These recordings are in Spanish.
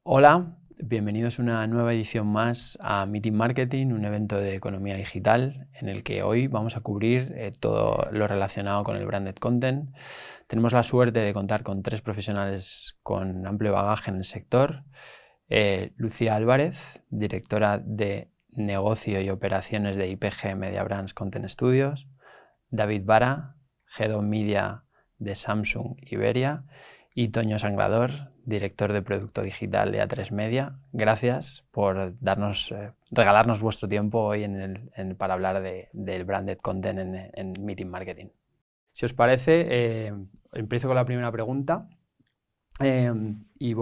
Hola, bienvenidos a una nueva edición más a Meeting Marketing, un evento de economía digital en el que hoy vamos a cubrir todo lo relacionado con el branded content. Tenemos la suerte de contar con tres profesionales con amplio bagaje en el sector. Lucía Álvarez, directora de negocio y operaciones de IPG Media Brands Content Studios. David Vara, Head of Media de Samsung Iberia. Y Toño Sangrador, director de producto digital de A3 Media. Gracias por regalarnos vuestro tiempo hoy para hablar del branded content en Meeting Marketing. Si os parece, empiezo con la primera pregunta y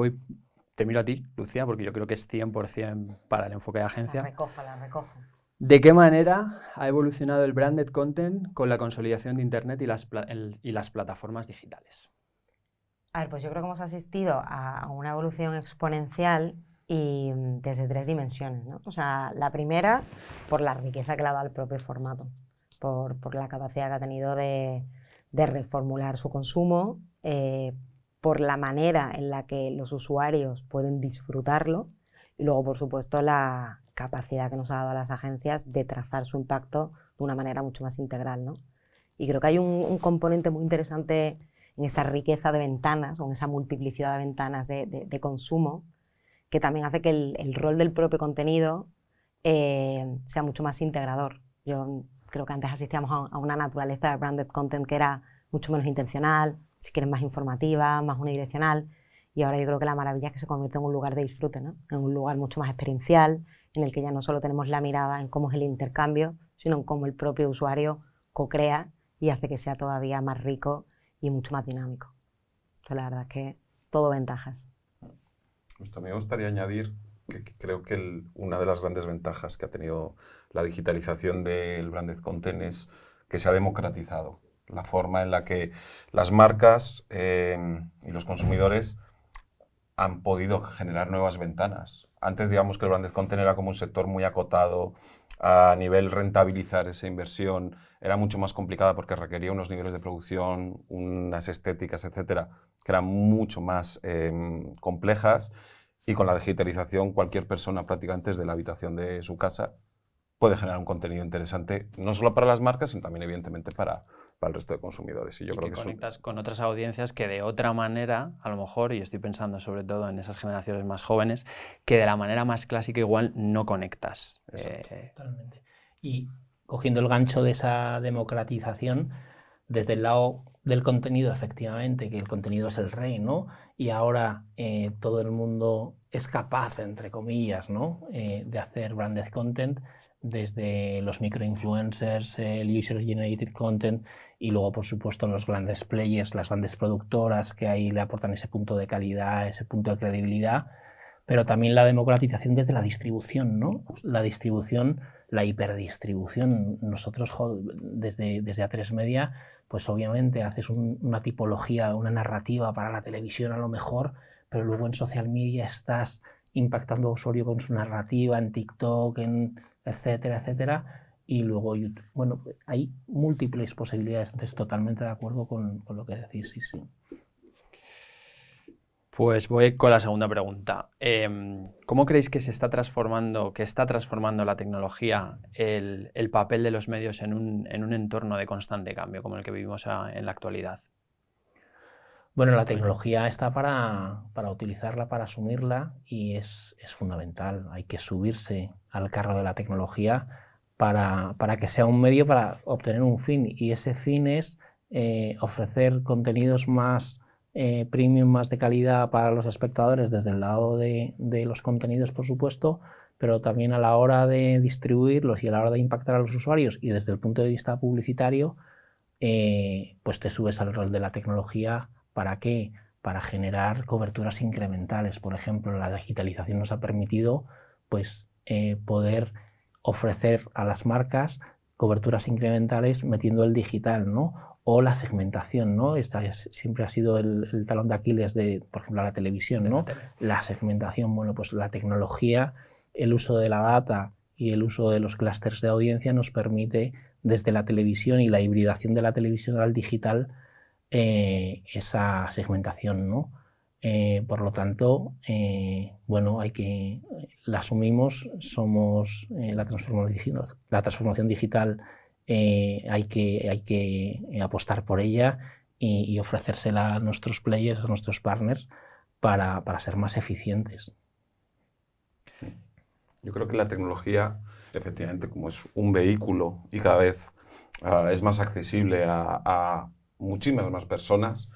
te miro a ti, Lucía, porque yo creo que es 100% para el enfoque de agencia. La recojo. ¿De qué manera ha evolucionado el branded content con la consolidación de Internet y las plataformas digitales? A ver, pues yo creo que hemos asistido a una evolución exponencial y desde tres dimensiones, ¿no? O sea, la primera, por la riqueza que le ha dado el propio formato, por la capacidad que ha tenido de reformular su consumo, por la manera en la que los usuarios pueden disfrutarlo y luego, por supuesto, la capacidad que nos ha dado a las agencias de trazar su impacto de una manera mucho más integral, ¿no? Y creo que hay un componente muy interesante en esa riqueza de ventanas o en esa multiplicidad de ventanas de consumo, que también hace que el rol del propio contenido sea mucho más integrador. Yo creo que antes asistíamos a una naturaleza de branded content que era mucho menos intencional, si quieren más informativa, más unidireccional, y ahora yo creo que la maravilla es que se convierte en un lugar de disfrute, ¿no? En un lugar mucho más experiencial, en el que ya no solo tenemos la mirada en cómo es el intercambio, sino en cómo el propio usuario co-crea y hace que sea todavía más rico y mucho más dinámico. Entonces, la verdad es que todo ventajas. Pues también me gustaría añadir que creo que una de las grandes ventajas que ha tenido la digitalización del branded content es que se ha democratizado la forma en la que las marcas y los consumidores han podido generar nuevas ventanas. Antes, digamos que el branded content era como un sector muy acotado. A nivel rentabilizar esa inversión era mucho más complicada porque requería unos niveles de producción, unas estéticas, etcétera, que eran mucho más complejas, y con la digitalización cualquier persona prácticamente desde la habitación de su casa puede generar un contenido interesante, no solo para las marcas, sino también evidentemente para el resto de consumidores. Y yo creo que conectas con otras audiencias que de otra manera, a lo mejor, y estoy pensando sobre todo en esas generaciones más jóvenes, que de la manera más clásica igual no conectas. Totalmente. Y cogiendo el gancho de esa democratización, desde el lado del contenido, efectivamente, que el contenido es el rey, ¿no? Y ahora todo el mundo es capaz, entre comillas, ¿no? De hacer branded content, desde los microinfluencers, el user-generated content, y luego, por supuesto, los grandes players, las grandes productoras que ahí le aportan ese punto de calidad, ese punto de credibilidad, pero también la democratización desde la distribución, ¿no? La distribución, la hiperdistribución. Nosotros desde A3 Media, pues obviamente haces una tipología, una narrativa para la televisión a lo mejor, pero luego en social media estás impactando al usuario con su narrativa, en TikTok, etcétera, etcétera. Y luego YouTube. Bueno, hay múltiples posibilidades, entonces totalmente de acuerdo con lo que decís, sí. Pues voy con la segunda pregunta. ¿Cómo creéis que está transformando la tecnología el papel de los medios en un entorno de constante cambio como el que vivimos en la actualidad? Bueno, la tecnología está para utilizarla, para asumirla, y es fundamental. Hay que subirse al carro de la tecnología para que sea un medio para obtener un fin, y ese fin es ofrecer contenidos más premium, más de calidad para los espectadores desde el lado de los contenidos, por supuesto, pero también a la hora de distribuirlos y a la hora de impactar a los usuarios, y desde el punto de vista publicitario, pues te subes al rol de la tecnología. ¿Para qué? Para generar coberturas incrementales. Por ejemplo, la digitalización nos ha permitido pues, poder ofrecer a las marcas coberturas incrementales metiendo el digital, ¿no? O la segmentación, ¿no? Esta siempre ha sido el talón de Aquiles de, por ejemplo, la televisión, ¿no? La segmentación, bueno, pues la tecnología, el uso de la data y el uso de los clústeres de audiencia nos permite, desde la televisión y la hibridación de la televisión al digital, esa segmentación, ¿no? Por lo tanto, bueno, la asumimos, somos la transformación digital, hay que apostar por ella y ofrecérsela a nuestros players, a nuestros partners, para ser más eficientes. Yo creo que la tecnología, efectivamente, como es un vehículo y cada vez es más accesible a muchísimas más personas,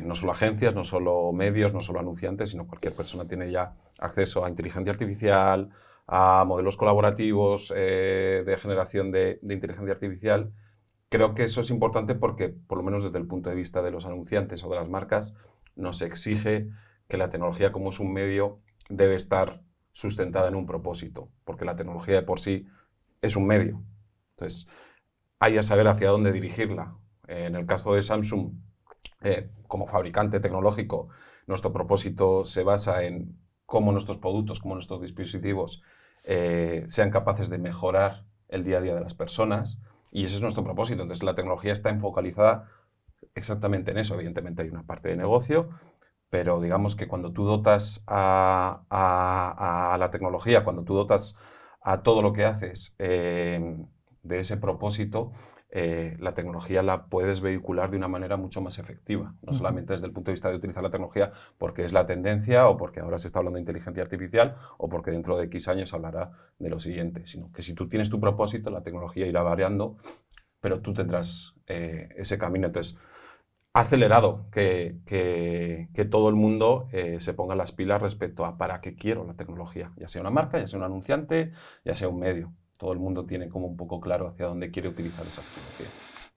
no solo agencias, no solo medios, no solo anunciantes, sino cualquier persona tiene ya acceso a inteligencia artificial, a modelos colaborativos de generación de inteligencia artificial. Creo que eso es importante porque, por lo menos desde el punto de vista de los anunciantes o de las marcas, nos exige que la tecnología, como es un medio, debe estar sustentada en un propósito, porque la tecnología de por sí es un medio. Entonces, hay que saber hacia dónde dirigirla. En el caso de Samsung, como fabricante tecnológico, nuestro propósito se basa en cómo nuestros productos, cómo nuestros dispositivos sean capaces de mejorar el día a día de las personas, y ese es nuestro propósito. Entonces, la tecnología está enfocalizada exactamente en eso. Evidentemente hay una parte de negocio, pero digamos que cuando tú dotas a la tecnología, cuando tú dotas a todo lo que haces de ese propósito, la tecnología la puedes vehicular de una manera mucho más efectiva. No solamente desde el punto de vista de utilizar la tecnología porque es la tendencia o porque ahora se está hablando de inteligencia artificial o porque dentro de X años hablará de lo siguiente, sino que si tú tienes tu propósito, la tecnología irá variando, pero tú tendrás ese camino. Entonces, ha acelerado que todo el mundo se ponga las pilas respecto a para qué quiero la tecnología, ya sea una marca, ya sea un anunciante, ya sea un medio. Todo el mundo tiene como un poco claro hacia dónde quiere utilizar esa tecnología.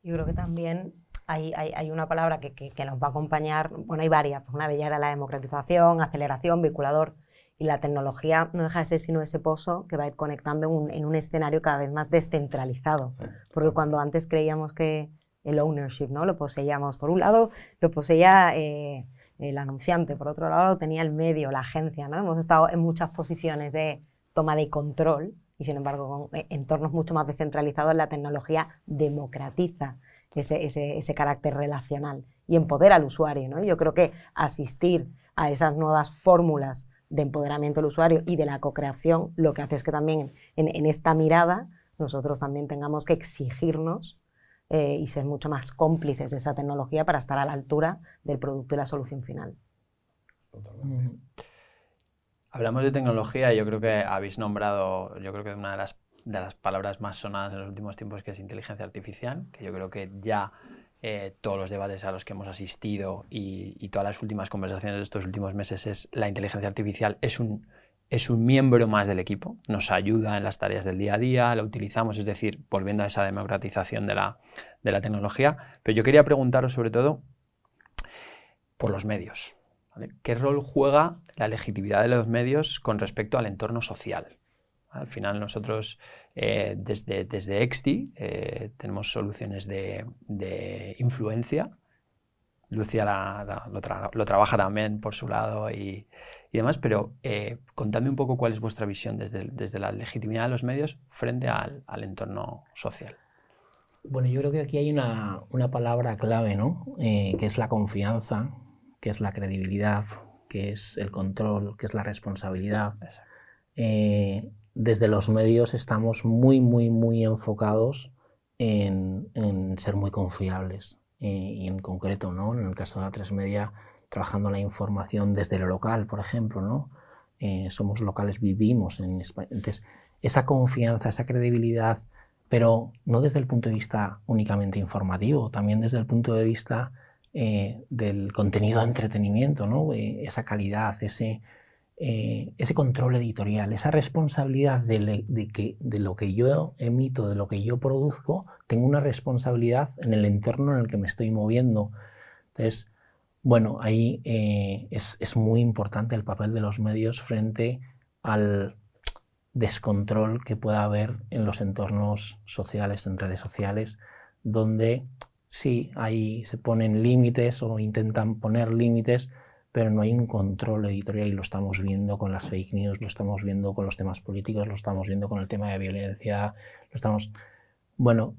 Yo creo que también hay una palabra que nos va a acompañar, bueno, hay varias, pues una de ellas era la democratización, aceleración, vinculador, y la tecnología no deja de ser sino ese pozo que va a ir conectando en un escenario cada vez más descentralizado, porque cuando antes creíamos que el ownership, ¿no? Lo poseíamos, por un lado lo poseía el anunciante, por otro lado lo tenía el medio, la agencia, ¿no? Hemos estado en muchas posiciones de toma de control y sin embargo con entornos mucho más descentralizados la tecnología democratiza ese carácter relacional y empodera al usuario, ¿no? Yo creo que asistir a esas nuevas fórmulas de empoderamiento del usuario y de la co-creación lo que hace es que también en esta mirada nosotros también tengamos que exigirnos y ser mucho más cómplices de esa tecnología para estar a la altura del producto y la solución final. Totalmente. Hablamos de tecnología y yo creo que habéis nombrado, yo creo que una de las palabras más sonadas en los últimos tiempos, que es inteligencia artificial, que yo creo que ya todos los debates a los que hemos asistido y todas las últimas conversaciones de estos últimos meses es la inteligencia artificial es un miembro más del equipo, nos ayuda en las tareas del día a día, la utilizamos, es decir, volviendo a esa democratización de la tecnología. Pero yo quería preguntaros sobre todo por los medios, ¿vale? ¿Qué rol juega la legitimidad de los medios con respecto al entorno social? Al final nosotros desde Exti tenemos soluciones de influencia. Lucia lo trabaja también por su lado y demás, pero contadme un poco cuál es vuestra visión desde la legitimidad de los medios frente al entorno social. Bueno, yo creo que aquí hay una palabra clave, ¿no? Que es la confianza, que es la credibilidad, que es el control, que es la responsabilidad. Desde los medios estamos muy enfocados en ser muy confiables. Y en concreto, ¿no? En el caso de A3 Media, trabajando la información desde lo local, por ejemplo, ¿no? Somos locales, vivimos en España. Entonces, esa confianza, esa credibilidad, pero no desde el punto de vista únicamente informativo, también desde el punto de vista del contenido de entretenimiento, ¿no? Esa calidad, ese control editorial, esa responsabilidad de lo que yo emito, de lo que yo produzco, tengo una responsabilidad en el entorno en el que me estoy moviendo. Entonces, bueno, ahí es muy importante el papel de los medios frente al descontrol que pueda haber en los entornos sociales, en redes sociales, donde sí, ahí se ponen límites o intentan poner límites, pero no hay un control editorial y lo estamos viendo con las fake news, lo estamos viendo con los temas políticos, lo estamos viendo con el tema de violencia, Bueno,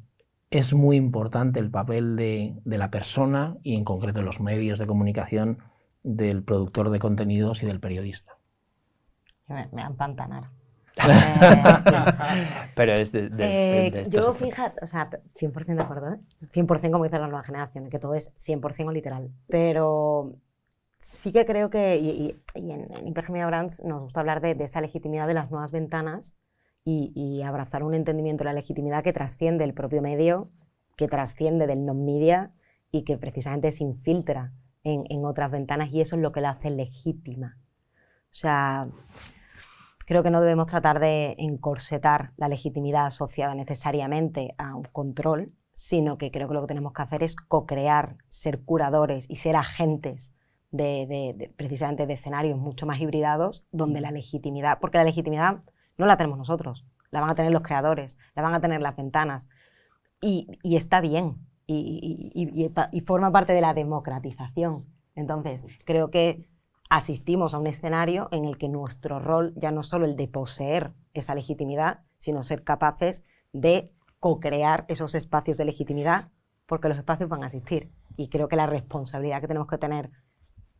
es muy importante el papel de la persona y en concreto los medios de comunicación del productor de contenidos y del periodista. Me va a empantanar. Pero es yo, fíjate, o sea, 100% de acuerdo, ¿eh? 100% como dice la nueva generación, que todo es 100% literal. Pero sí que creo que, y en IPG Media Brands nos gusta hablar de esa legitimidad de las nuevas ventanas y abrazar un entendimiento de la legitimidad que trasciende el propio medio, que trasciende del non-media y que precisamente se infiltra en otras ventanas, y eso es lo que la hace legítima. O sea, creo que no debemos tratar de encorsetar la legitimidad asociada necesariamente a un control, sino que creo que lo que tenemos que hacer es co-crear, ser curadores y ser agentes precisamente de escenarios mucho más hibridados, donde la legitimidad, porque la legitimidad no la tenemos nosotros, la van a tener los creadores, la van a tener las ventanas, y está bien, y forma parte de la democratización. Entonces, creo que asistimos a un escenario en el que nuestro rol ya no es solo el de poseer esa legitimidad, sino ser capaces de co-crear esos espacios de legitimidad, porque los espacios van a existir. Y creo que la responsabilidad que tenemos que tener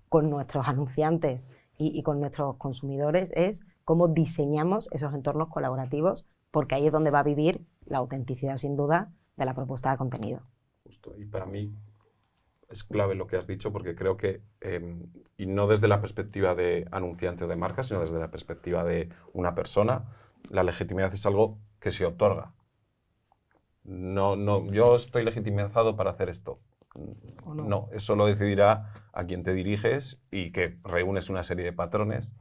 con nuestros anunciantes y con nuestros consumidores es cómo diseñamos esos entornos colaborativos, porque ahí es donde va a vivir la autenticidad, sin duda, de la propuesta de contenido. Justo. Y para mí es clave lo que has dicho, porque creo que, y no desde la perspectiva de anunciante o de marca, sino desde la perspectiva de una persona, la legitimidad es algo que se otorga. No, yo estoy legitimizado para hacer esto. No, eso lo decidirá a quien te diriges y que reúnes una serie de patrones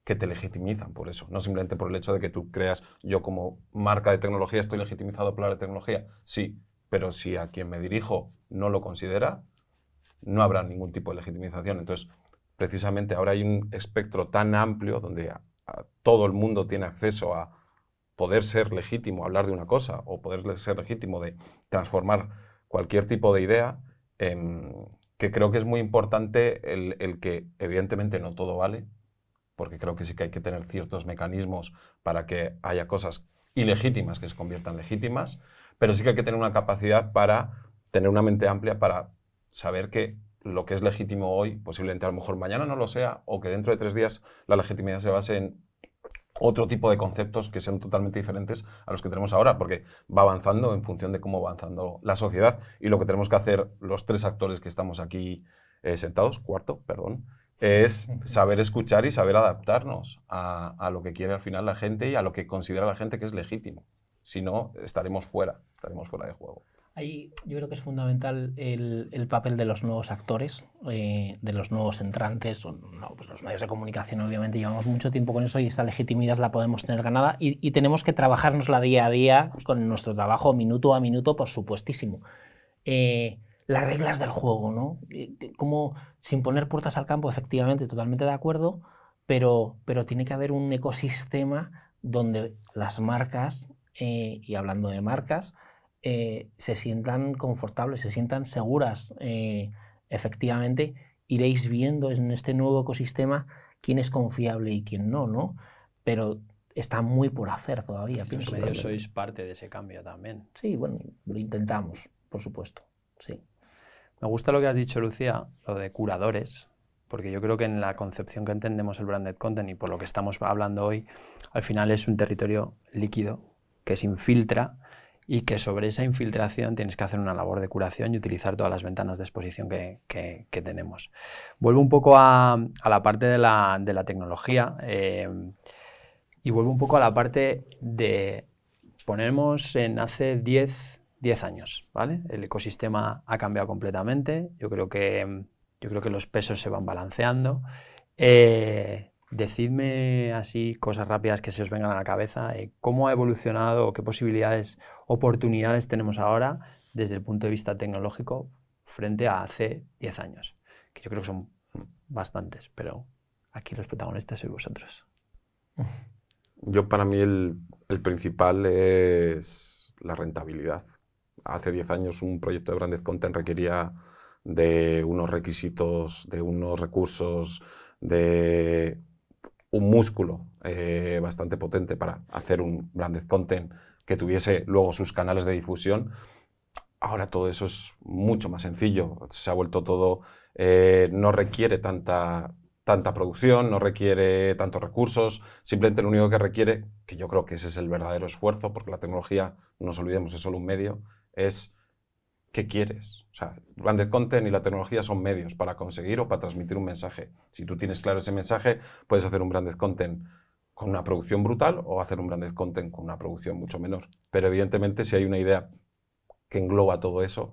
que te legitimizan por eso, no simplemente por el hecho de que tú creas, yo como marca de tecnología estoy legitimizado por la tecnología. Sí, pero si a quien me dirijo no lo considera, no habrá ningún tipo de legitimización. Entonces, precisamente ahora hay un espectro tan amplio donde a todo el mundo tiene acceso a poder ser legítimo, hablar de una cosa, o poder ser legítimo de transformar cualquier tipo de idea, que creo que es muy importante el que, evidentemente, no todo vale, porque creo que sí que hay que tener ciertos mecanismos para que haya cosas ilegítimas que se conviertan legítimas, pero sí que hay que tener una capacidad para tener una mente amplia para saber que lo que es legítimo hoy, posiblemente a lo mejor mañana no lo sea, o que dentro de 3 días la legitimidad se base en otro tipo de conceptos que sean totalmente diferentes a los que tenemos ahora, porque va avanzando en función de cómo va avanzando la sociedad, y lo que tenemos que hacer los 3 actores que estamos aquí sentados, es saber escuchar y saber adaptarnos a lo que quiere al final la gente y a lo que considera la gente que es legítimo. Si no, estaremos fuera de juego. Ahí yo creo que es fundamental el papel de los nuevos actores, de los nuevos entrantes. Pues los medios de comunicación, obviamente, llevamos mucho tiempo con eso y esta legitimidad la podemos tener ganada y tenemos que trabajárnosla día a día con nuestro trabajo, minuto a minuto, por supuestísimo. Las reglas del juego, ¿no? Como sin poner puertas al campo, efectivamente, totalmente de acuerdo, pero tiene que haber un ecosistema donde las marcas, y hablando de marcas, se sientan confortables, se sientan seguras. Efectivamente, iréis viendo en este nuevo ecosistema quién es confiable y quién no, ¿no? Pero está muy por hacer todavía. Los medios sois parte de ese cambio también. Sí, bueno, lo intentamos, por supuesto, sí. Me gusta lo que has dicho, Lucía, lo de curadores, porque yo creo que en la concepción que entendemos el branded content y por lo que estamos hablando hoy, al final es un territorio líquido que se infiltra y que sobre esa infiltración tienes que hacer una labor de curación y utilizar todas las ventanas de exposición que tenemos. Vuelvo un poco a la parte de la tecnología y vuelvo un poco a la parte de ponemos en hace 10 años, ¿vale? El ecosistema ha cambiado completamente, yo creo que los pesos se van balanceando. Decidme así cosas rápidas que se os vengan a la cabeza, cómo ha evolucionado, qué posibilidades, oportunidades tenemos ahora desde el punto de vista tecnológico frente a hace 10 años, que yo creo que son bastantes, pero aquí los protagonistas sois vosotros. Para mí el principal es la rentabilidad. Hace 10 años un proyecto de branded content requería de unos requisitos, de unos recursos, de un músculo bastante potente para hacer un branded content que tuviese luego sus canales de difusión. Ahora todo eso es mucho más sencillo, se ha vuelto todo, no requiere tanta producción, no requiere tantos recursos, simplemente lo único que requiere, que yo creo que ese es el verdadero esfuerzo, porque la tecnología, no nos olvidemos, es solo un medio, es ¿qué quieres? O sea, branded content y la tecnología son medios para conseguir o para transmitir un mensaje. Si tú tienes claro ese mensaje, puedes hacer un branded content con una producción brutal o hacer un branded content con una producción mucho menor. Pero evidentemente si hay una idea que engloba todo eso,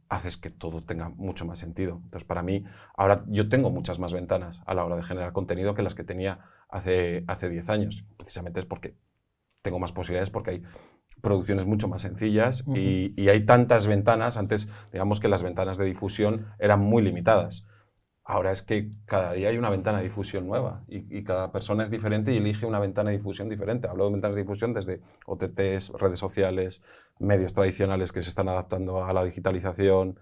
haces que todo tenga mucho más sentido. Entonces, para mí, ahora yo tengo muchas más ventanas a la hora de generar contenido que las que tenía hace 10 años. Precisamente es porque tengo más posibilidades, porque hay producciones mucho más sencillas y hay tantas ventanas. Antes, digamos que las ventanas de difusión eran muy limitadas. Ahora es que cada día hay una ventana de difusión nueva y cada persona es diferente y elige una ventana de difusión diferente. Hablo de ventanas de difusión desde OTTs, redes sociales, medios tradicionales que se están adaptando a la digitalización.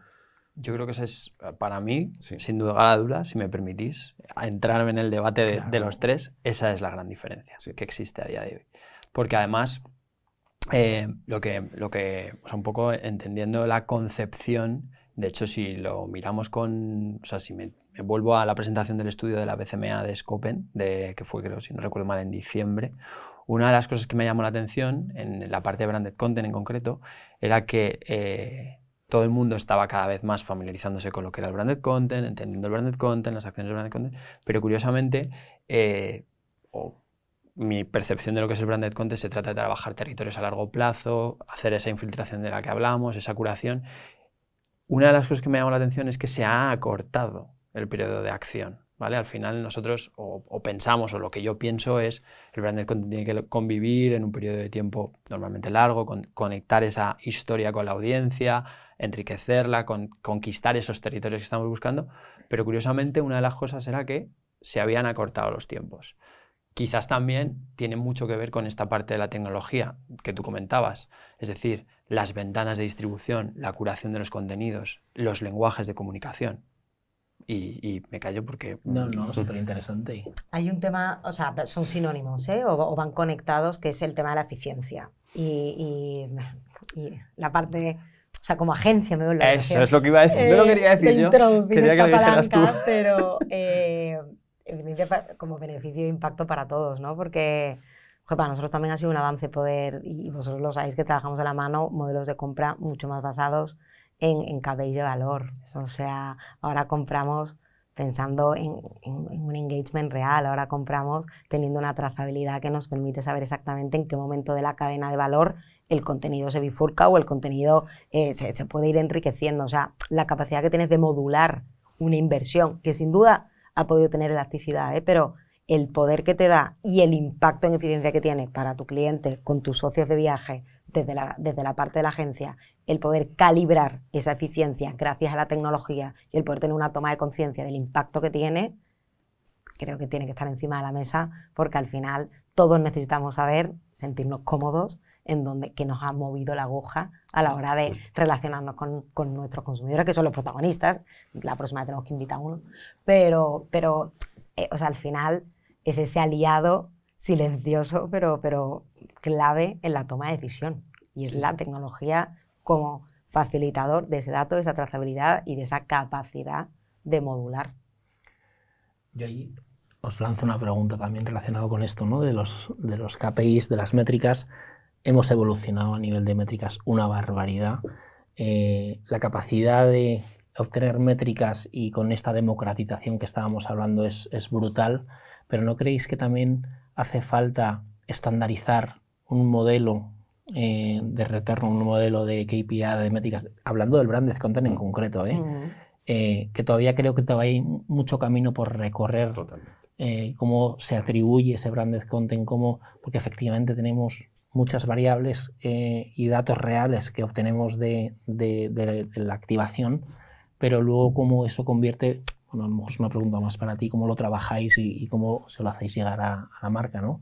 Yo creo que ese es, para mí, Sí. sin duda alguna, si me permitís, a entrarme en el debate de los tres, esa es la gran diferencia que existe a día de hoy. Porque además, lo que o sea, un poco entendiendo la concepción, de hecho, si lo miramos o sea, si me vuelvo a la presentación del estudio de la BCMA de Scopen, que fue, creo, si no recuerdo mal, en diciembre, una de las cosas que me llamó la atención, en la parte de branded content en concreto, era que todo el mundo estaba cada vez más familiarizándose con lo que era el branded content, entendiendo el branded content, las acciones del branded content, pero curiosamente, mi percepción de lo que es el branded content se trata de trabajar territorios a largo plazo, hacer esa infiltración de la que hablamos, esa curación. Una de las cosas que me llamó la atención es que se ha acortado el periodo de acción, ¿vale? Al final nosotros o pensamos, o lo que yo pienso es, el branded content tiene que convivir en un periodo de tiempo normalmente largo, conectar esa historia con la audiencia, enriquecerla, conquistar esos territorios que estamos buscando, pero curiosamente una de las cosas era que se habían acortado los tiempos. Quizás también tiene mucho que ver con esta parte de la tecnología que tú comentabas, es decir, las ventanas de distribución, la curación de los contenidos, los lenguajes de comunicación. Y me callo porque... No, súper interesante. Hay un tema, o sea, son sinónimos, ¿eh? O van conectados, que es el tema de la eficiencia. Y la parte, o sea, como agencia me vuelve a decir. Eso es lo que iba a decir, no lo quería decir yo. Quería que lo dijeras tú. Pero como beneficio e impacto para todos, ¿no? Porque para nosotros también ha sido un avance poder, y vosotros lo sabéis, que trabajamos de la mano, modelos de compra mucho más basados en KPIs de valor. O sea, ahora compramos pensando en un engagement real, ahora compramos teniendo una trazabilidad que nos permite saber exactamente en qué momento de la cadena de valor el contenido se bifurca o el contenido se puede ir enriqueciendo. O sea, la capacidad que tienes de modular una inversión, que sin duda ha podido tener elasticidad, pero el poder que te da y el impacto en eficiencia que tiene para tu cliente, con tus socios de viaje, desde la parte de la agencia, el poder calibrar esa eficiencia gracias a la tecnología y el poder tener una toma de conciencia del impacto que tiene, creo que tiene que estar encima de la mesa, porque al final todos necesitamos saber, sentirnos cómodos en donde que nos ha movido la aguja a la hora de relacionarnos con nuestros consumidores, que son los protagonistas. La próxima tenemos que invitar a uno. Pero o sea, al final es ese aliado silencioso, pero clave en la toma de decisión. Y es la tecnología como facilitador de ese dato, de esa trazabilidad y de esa capacidad de modular. Yo ahí os lanzo una pregunta también relacionada con esto, ¿no? De los KPIs, de las métricas. Hemos evolucionado a nivel de métricas una barbaridad. La capacidad de obtener métricas y con esta democratización que estábamos hablando es brutal, pero ¿no creéis que también hace falta estandarizar un modelo de retorno, un modelo de KPI, de métricas, hablando del branded content en concreto, que todavía creo que todavía hay mucho camino por recorrer? Totalmente. Cómo se atribuye ese branded content, porque efectivamente tenemos muchas variables y datos reales que obtenemos de la activación, pero luego cómo eso convierte, bueno, a lo mejor es una pregunta más para ti, cómo lo trabajáis y cómo se lo hacéis llegar a la marca, ¿no?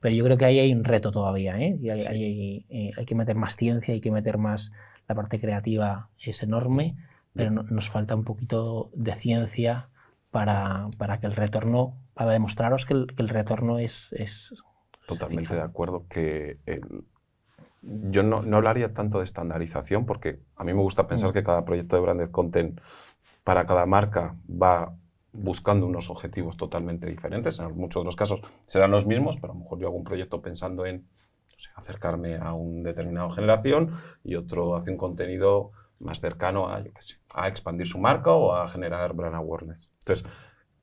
Pero yo creo que ahí hay un reto todavía, y hay que meter más ciencia, hay que meter más, la parte creativa es enorme, pero nos falta un poquito de ciencia para que el retorno, para demostraros que el retorno es totalmente de acuerdo que yo no hablaría tanto de estandarización, porque a mí me gusta pensar que cada proyecto de branded content para cada marca va buscando unos objetivos totalmente diferentes. En muchos de los casos serán los mismos, pero a lo mejor yo hago un proyecto pensando en, no sé, acercarme a una determinada generación y otro hace un contenido más cercano a, yo qué sé, a expandir su marca o a generar brand awareness. Entonces,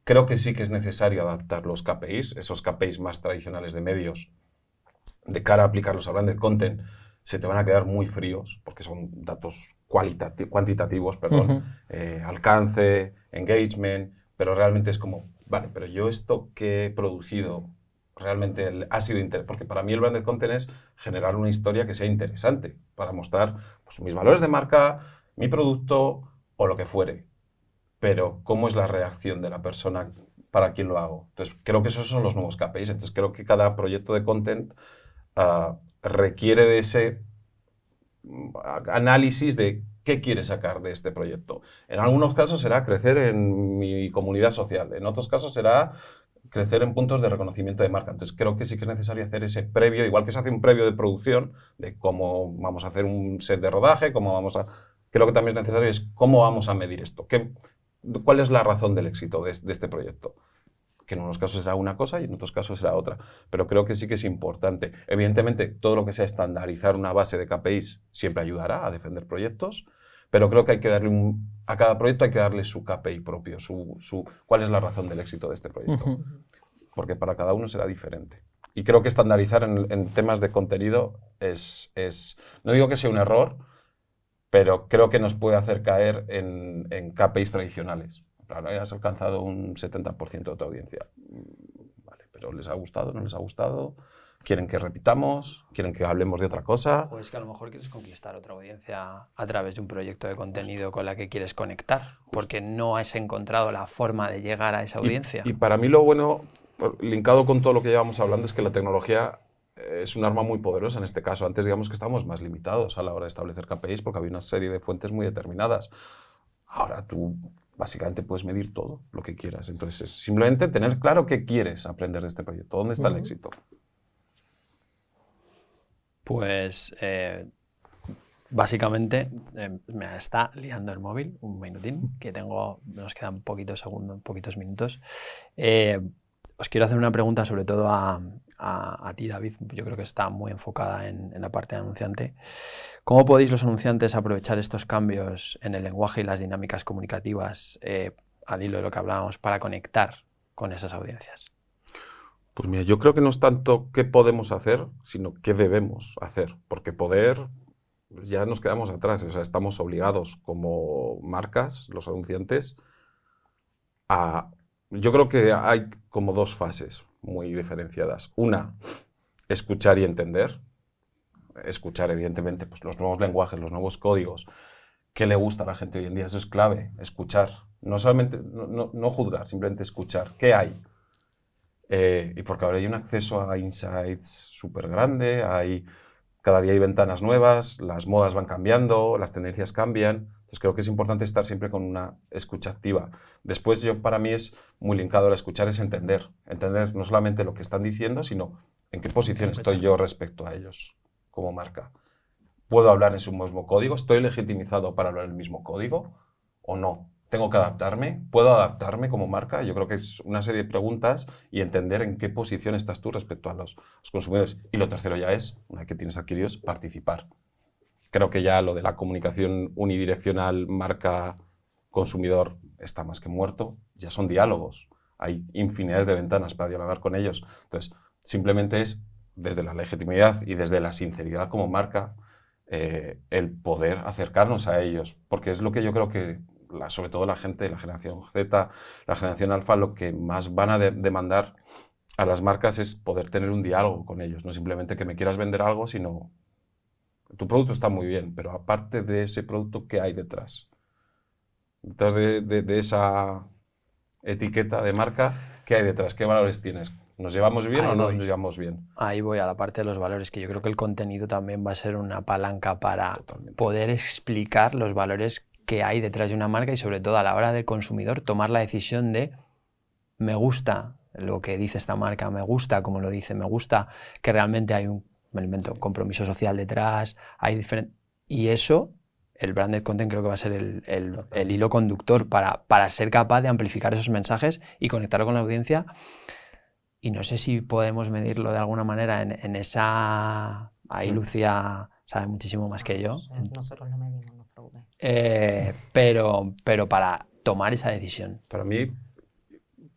creo que sí que es necesario adaptar los KPIs, esos KPIs más tradicionales de medios, de cara a aplicarlos a branded content, se te van a quedar muy fríos, porque son datos cuantitativos, perdón, alcance, engagement, pero realmente es como, vale, pero yo esto que he producido realmente ha sido interesante, porque para mí el branded content es generar una historia que sea interesante, para mostrar pues, mis valores de marca, mi producto o lo que fuere. Pero ¿cómo es la reacción de la persona para quien lo hago? Entonces, creo que esos son los nuevos KPIs. Entonces, creo que cada proyecto de content requiere de ese análisis de qué quiere sacar de este proyecto. En algunos casos será crecer en mi comunidad social, en otros casos será crecer en puntos de reconocimiento de marca. Entonces creo que sí que es necesario hacer ese previo, igual que se hace un previo de producción, de cómo vamos a hacer un set de rodaje, cómo vamos a... Creo que también es necesario es cómo vamos a medir esto, cuál es la razón del éxito de este proyecto. Que en unos casos será una cosa y en otros casos será otra. Pero creo que sí que es importante. Evidentemente, todo lo que sea estandarizar una base de KPIs siempre ayudará a defender proyectos, pero creo que hay que darle a cada proyecto hay que darle su KPI propio, cuál es la razón del éxito de este proyecto. Porque para cada uno será diferente. Y creo que estandarizar en temas de contenido no digo que sea un error, pero creo que nos puede hacer caer en KPIs tradicionales. Claro, has alcanzado un 70% de tu audiencia. Vale, pero ¿les ha gustado? ¿No les ha gustado? ¿Quieren que repitamos? ¿Quieren que hablemos de otra cosa? O es que a lo mejor quieres conquistar otra audiencia a través de un proyecto de contenido con la que quieres conectar, porque no has encontrado la forma de llegar a esa audiencia. Y para mí lo bueno, linkado con todo lo que llevamos hablando, es que la tecnología es un arma muy poderosa en este caso. Antes digamos que estábamos más limitados a la hora de establecer KPIs porque había una serie de fuentes muy determinadas. Ahora tú básicamente puedes medir todo lo que quieras. Entonces, es simplemente tener claro qué quieres aprender de este proyecto, dónde está el éxito. Pues, básicamente, me está liando el móvil, un minutín, que nos quedan poquitos minutos. Os quiero hacer una pregunta sobre todo a ti, David. Yo creo que está muy enfocada en la parte de anunciante. ¿Cómo podéis los anunciantes aprovechar estos cambios en el lenguaje y las dinámicas comunicativas, al hilo de lo que hablábamos, para conectar con esas audiencias? Pues mira, yo creo que no es tanto qué podemos hacer, sino qué debemos hacer. Porque poder, ya nos quedamos atrás. O sea, estamos obligados como marcas, los anunciantes, a... Yo creo que hay como dos fases muy diferenciadas. Una, escuchar y entender. Escuchar, evidentemente, pues los nuevos lenguajes, los nuevos códigos. ¿Qué le gusta a la gente hoy en día? Eso es clave, escuchar. No solamente, no juzgar, simplemente escuchar. ¿Qué hay? Y porque ahora hay un acceso a insights súper grande, cada día hay ventanas nuevas, las modas van cambiando, las tendencias cambian. Entonces creo que es importante estar siempre con una escucha activa. Después para mí es muy linkado al escuchar, es entender. Entender no solamente lo que están diciendo, sino en qué posición estoy yo respecto a ellos como marca. ¿Puedo hablar en su mismo código? ¿Estoy legitimizado para hablar el mismo código o no? ¿Tengo que adaptarme? ¿Puedo adaptarme como marca? Yo creo que es una serie de preguntas y entender en qué posición estás tú respecto a los consumidores. Y lo tercero ya es, una vez que tienes adquiridos, participar. Creo que ya lo de la comunicación unidireccional marca-consumidor está más que muerto. Ya son diálogos. Hay infinidad de ventanas para dialogar con ellos. Entonces, simplemente es desde la legitimidad y desde la sinceridad como marca el poder acercarnos a ellos. Porque es lo que yo creo que sobre todo la gente de la generación Z, la generación alfa, lo que más van a demandar a las marcas es poder tener un diálogo con ellos, no simplemente que me quieras vender algo, sino tu producto está muy bien, pero aparte de ese producto, ¿qué hay detrás? Detrás de esa etiqueta de marca, ¿qué hay detrás? ¿Qué valores tienes? ¿Nos llevamos bien o no nos llevamos bien? Ahí voy a la parte de los valores, que yo creo que el contenido también va a ser una palanca para poder explicar los valores que hay detrás de una marca y sobre todo a la hora del consumidor tomar la decisión de me gusta lo que dice esta marca, me gusta cómo lo dice, me gusta que realmente hay me lo invento, compromiso social detrás, hay diferentes... Y eso, el branded content creo que va a ser el hilo conductor para ser capaz de amplificar esos mensajes y conectarlo con la audiencia. Y no sé si podemos medirlo de alguna manera en esa... Ahí Lucía sabe muchísimo más que yo. Nosotros lo medimos, no os preocupéis. Pero para tomar esa decisión. Para mí,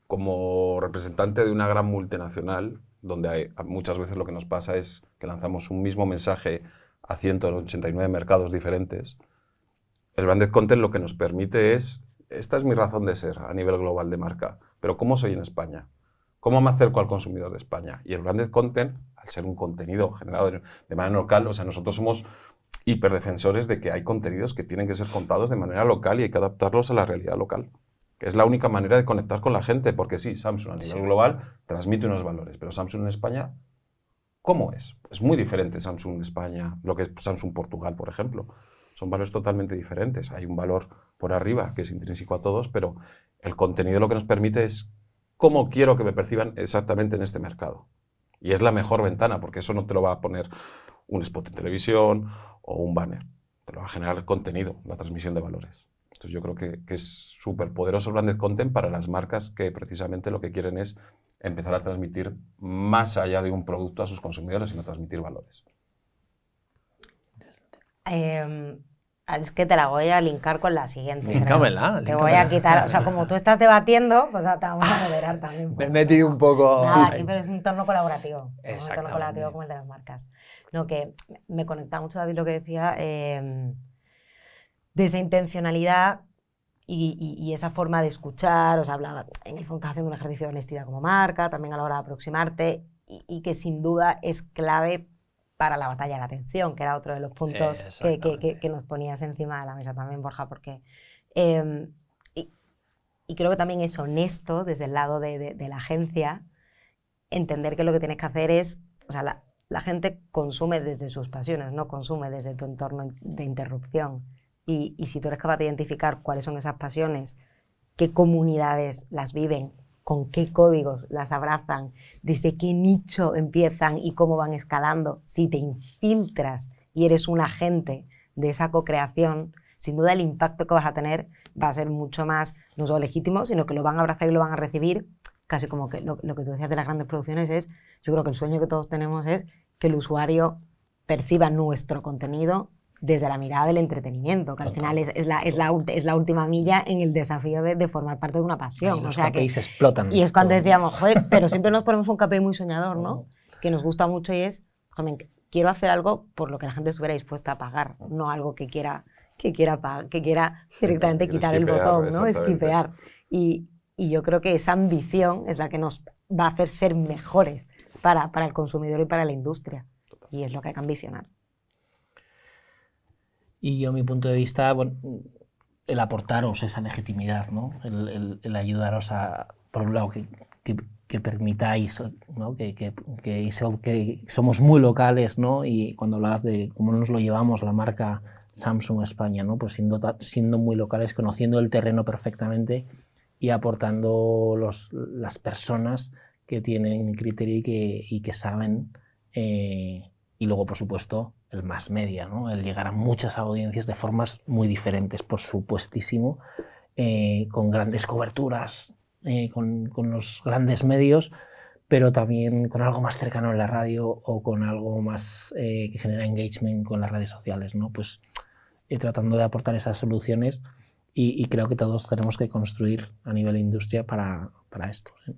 como representante de una gran multinacional, donde muchas veces lo que nos pasa es que lanzamos un mismo mensaje a 189 mercados diferentes, el branded content lo que nos permite es, esta es mi razón de ser a nivel global de marca, pero ¿cómo soy en España? ¿Cómo me acerco al consumidor de España? Y el branded content, al ser un contenido generado de manera local, o sea, nosotros somos hiperdefensores de que hay contenidos que tienen que ser contados de manera local y hay que adaptarlos a la realidad local. Que es la única manera de conectar con la gente, porque sí, Samsung a nivel global transmite unos valores, pero Samsung en España, ¿cómo es? Es muy diferente Samsung en España, lo que es Samsung Portugal, por ejemplo. Son valores totalmente diferentes. Hay un valor por arriba que es intrínseco a todos, pero el contenido lo que nos permite es cómo quiero que me perciban exactamente en este mercado. Y es la mejor ventana, porque eso no te lo va a poner un spot en televisión o un banner. Te lo va a generar el contenido, la transmisión de valores. Entonces yo creo que es súper poderoso el branded content para las marcas que precisamente lo que quieren es empezar a transmitir más allá de un producto a sus consumidores, sino transmitir valores. Es que te la voy a linkar con la siguiente. Líncamela. Te voy a quitar, o sea, como tú estás debatiendo, pues te vamos a moderar también. Me he metido un poco... Nada, aquí, pero es un entorno colaborativo. Un entorno Exactamente. colaborativo como el de las marcas. No, que me conecta mucho, David, lo que decía, de esa intencionalidad y esa forma de escuchar. O sea, hablaba, en el fondo estás haciendo un ejercicio de honestidad como marca, también a la hora de aproximarte, y que sin duda es clave para la batalla de la atención, que era otro de los puntos que nos ponías encima de la mesa también, Borja, porque... y creo que también es honesto desde el lado de la agencia entender que lo que tienes que hacer es... O sea, la gente consume desde sus pasiones, no consume desde tu entorno de interrupción. Y si tú eres capaz de identificar cuáles son esas pasiones, qué comunidades las viven, con qué códigos las abrazan, desde qué nicho empiezan y cómo van escalando, si te infiltras y eres un agente de esa co-creación, sin duda el impacto que vas a tener va a ser mucho más, no solo legítimo, sino que lo van a abrazar y lo van a recibir, casi como que lo que tú decías de las grandes producciones es, yo creo que el sueño que todos tenemos es que el usuario perciba nuestro contenido desde la mirada del entretenimiento, que al final es la última milla en el desafío de formar parte de una pasión. Los o sea KPIs explotan. Y es cuando decíamos, joder, pero siempre nos ponemos un KPI muy soñador, ¿no? Que nos gusta mucho y es, joder, quiero hacer algo por lo que la gente estuviera dispuesta a pagar, no algo que quiera directamente quitar el botón, ¿no? Esquipear. Y yo creo que esa ambición es la que nos va a hacer ser mejores para el consumidor y para la industria. Y es lo que hay que ambicionar. Y yo, mi punto de vista, bueno, el aportaros esa legitimidad, ¿no? El ayudaros a, por un lado, que permitáis, ¿no? que somos muy locales, ¿no? Y cuando hablabas de cómo nos lo llevamos la marca Samsung España, ¿no? Pues siendo muy locales, conociendo el terreno perfectamente y aportando las personas que tienen criterio y que saben, y luego, por supuesto, el mass media, ¿no? El llegar a muchas audiencias de formas muy diferentes, por supuestísimo, con grandes coberturas, con los grandes medios, pero también con algo más cercano en la radio o con algo más que genera engagement con las redes sociales, ¿no? Pues tratando de aportar esas soluciones y creo que todos tenemos que construir a nivel de industria para esto, ¿sí?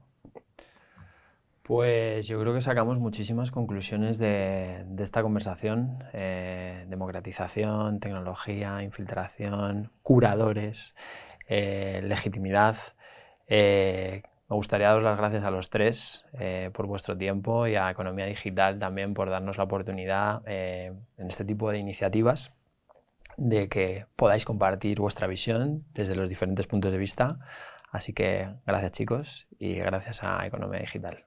Pues yo creo que sacamos muchísimas conclusiones de esta conversación. Democratización, tecnología, infiltración, curadores, legitimidad. Me gustaría daros las gracias a los tres por vuestro tiempo y a Economía Digital también por darnos la oportunidad en este tipo de iniciativas de que podáis compartir vuestra visión desde los diferentes puntos de vista. Así que gracias, chicos, y gracias a Economía Digital.